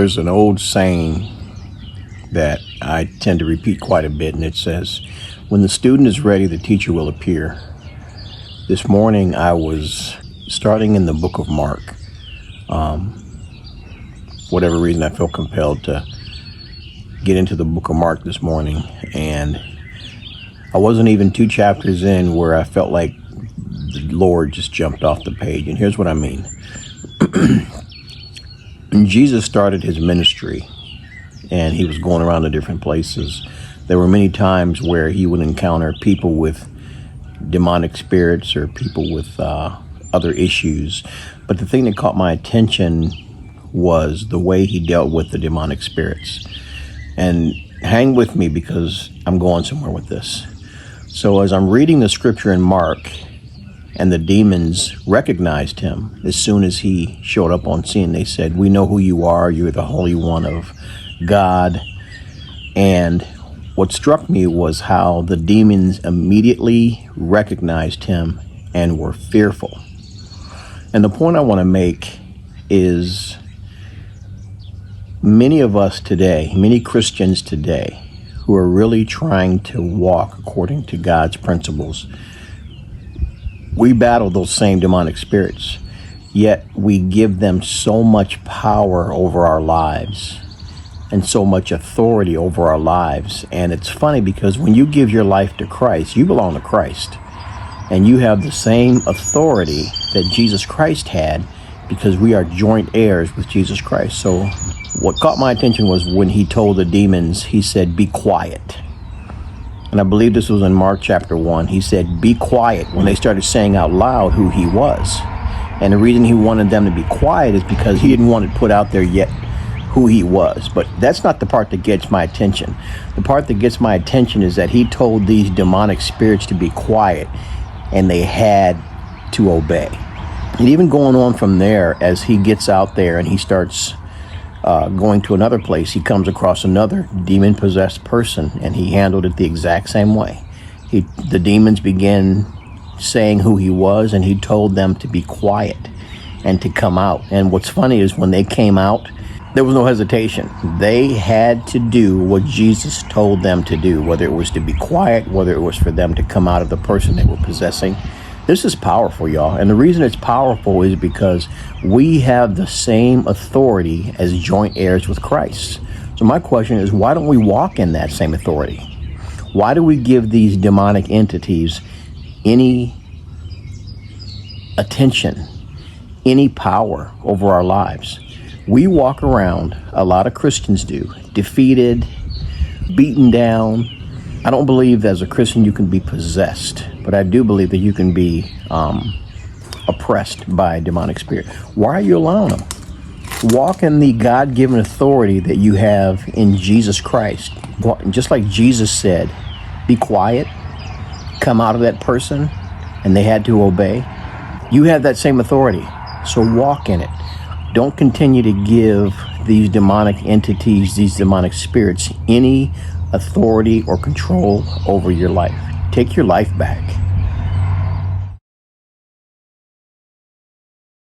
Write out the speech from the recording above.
There's an old saying that I tend to repeat quite a bit, and it says, when the student is ready, the teacher will appear. This morning I was starting in the book of Mark. Whatever reason, I felt compelled to get into the book of Mark this morning, and I wasn't even 2 chapters in where I felt like the Lord just jumped off the page. And here's what I mean. When Jesus started his ministry and he was going around to different places, there were many times where he would encounter people with demonic spirits or people with other issues. But the thing that caught my attention was the way he dealt with the demonic spirits. And hang with me because I'm going somewhere with this. So as I'm reading the scripture in Mark, and the demons recognized him as soon as he showed up on scene. They said, "We know who you are. You're the Holy One of God." And what struck me was how the demons immediately recognized him and were fearful. And the point I want to make is many of us today, many Christians today, who are really trying to walk according to God's principles, we battle those same demonic spirits, yet we give them so much power over our lives and so much authority over our lives. And it's funny because when you give your life to Christ, you belong to Christ, and you have the same authority that Jesus Christ had because we are joint heirs with Jesus Christ. So what caught my attention was when he told the demons, he said, "Be quiet." And I believe this was in Mark chapter 1. He said, "Be quiet," when they started saying out loud who he was. And the reason he wanted them to be quiet is because he didn't want it put out there yet who he was. But that's not the part that gets my attention. The part that gets my attention is that he told these demonic spirits to be quiet, and they had to obey. And even going on from there, as he gets out there and he starts going to another place, he comes across another demon-possessed person, and he handled it the exact same way. The demons began saying who he was, and he told them to be quiet and to come out. And what's funny is when they came out, there was no hesitation. They had to do what Jesus told them to do, whether it was to be quiet, whether it was for them to come out of the person they were possessing. This is powerful, y'all. And the reason it's powerful is because we have the same authority as joint heirs with Christ. So my question is, why don't we walk in that same authority? Why do we give these demonic entities any attention, any power over our lives? We walk around, a lot of Christians do, defeated, beaten down. I don't believe as a Christian you can be possessed, but I do believe that you can be oppressed by a demonic spirit. Why are you allowing them? Walk in the God-given authority that you have in Jesus Christ. Just like Jesus said, be quiet, come out of that person, and they had to obey. You have that same authority, so walk in it. Don't continue to give these demonic entities, these demonic spirits, any authority or control over your life. Take your life back.